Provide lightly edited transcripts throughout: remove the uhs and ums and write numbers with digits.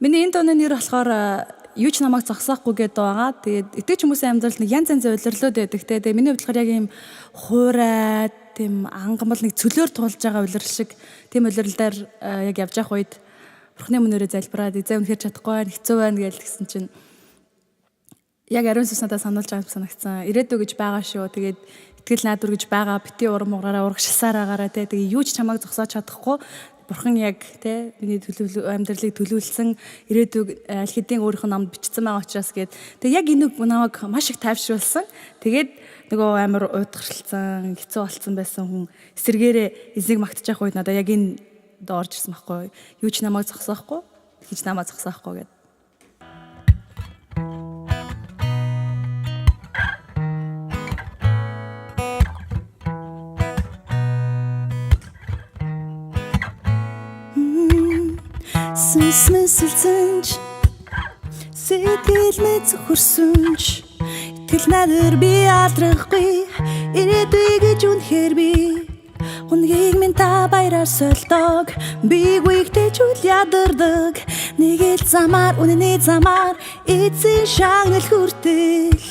Миний энэ дууны нэр болохоор юу ч намайг зогсоохгүй гэдэг байгаа. Тэгээд итгэж хүмүүсийн амьдралд нэг янз янзын улирлууд байдаг те. Тэгээд миний хувьд болохоор яг ийм хуурай, тийм ангамбал нэг цөлөөр туулж байгаа улирал шиг тийм улирлаар яг явж явах үед Бурхны мөнөөрөө залбираад эзээ үнэхээр чадахгүй байна, хэцүү байна гэж тэгсэн чинь яг ариун сүнс надад сануулж байгаа юм санагдсан. Ирээдүй гэж байгаа шүү. Тэгээд итгэл найдвар гэж байгаа. Бити урам угаараа урагшсаар агаараа те. Тэгээд юу ч чамайг зогсоож чадахгүй. Бурхан яг те миний амьдралыг төлөвлөсөн ирээдүйг аль хэдийн өөрийнх нь намд бичсэн байгаа учраас гээд тэгээ яг энэ намайг маш их тайвшруулсан. Тэгээд нөгөө амар уйдгарчилсан, хэцүү болцсон байсан хүн эсэргээрээ эзнийг магтаж явах үед надад яг энэ доорж ирсэн байхгүй юу ч намайг зогсоохгүй хийж намайг зогсоохгүй гэдэг. Сүнсэлцэнч сэтгэл мэд зөвхөрсөнч итгэл найдвар би алдрахгүй ирээдүй гэж үнэхээр би үнгийг минь та баяраар сольдог би гүйгтэй чүл ядардаг нэг л замаар үнэний замаар эзэн шагнал хүртэл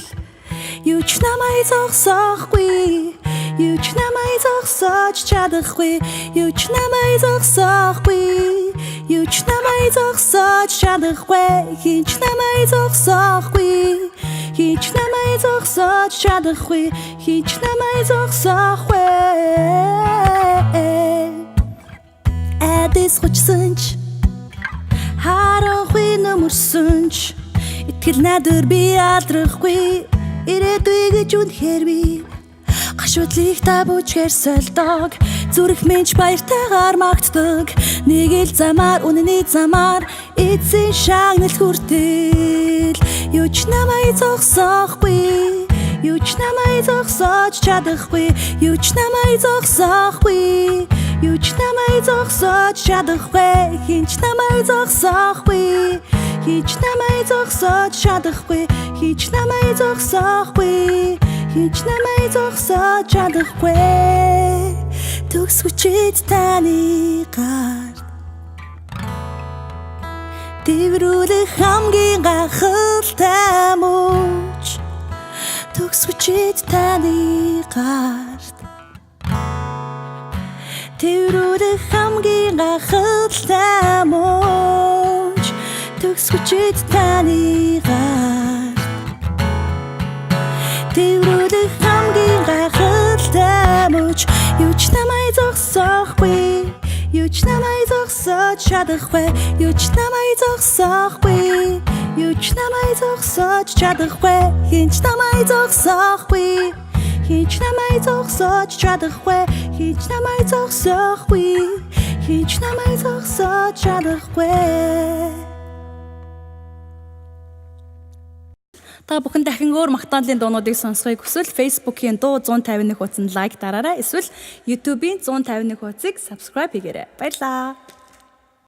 юу ч намайг зогсоохгүй юу ч намайг зогсоож чадахгүй юу ч намайг зогсоохгүй юу ч намайг зогсоож чадахгүй хинч намайг зогсоохгүй хинч намайг зогсоож чадахгүй хинч намайг зогсоохгүй эдис хүчсэнч харахгүй нөмөрсөнч итгэл найдвар би алдрахгүй ирээдүй гэж үнэхээр би гашуудлыг та бүчгээр сольдог зүрх минь баяртайгаар магтдаг нэг л замаар үнэний замаар эзэн шагнал хүртэл юу ч намайг зогсоохгүй юу ч намайг зогсоож чадахгүй юу ч намайг зогсоохгүй юу ч намайг зогсоож чадахгүй хинч намайг зогсоохгүй хинч намайг зогсоож чадахгүй хинч намайг зогсоохгүй хинч намайг зогсоож чадахгүй төгсгөчид таны гарт дэврүүлэх хамгийн гайхалтай мөч төгсгөчид таны гарт дэврүүлэх хамгийн гайхалтай мөч төгсгөчид таны гарт дэврүүлэх хамгийн гайхалтай мөч юу ч намайг зогсоохгүй юу ч намайг зогсоож чадахгүй юу ч намайг зогсоохгүй юу ч намайг зогсоож чадахгүй хинч намайг зогсоохгүй хинч намайг зогсоож чадахгүй хинч намайг зогсоохгүй хинч намайг зогсоож чадахгүй. Та бүхэн дахин өөр магтаалын дуунуудыг сонсохыг хүсвэл Facebook-ийн дуу 151 хуудсанд лайк дараарай. Эсвэл YouTube-ийн 151 хуудсыг subscribe хийгээрэй. Баярлалаа.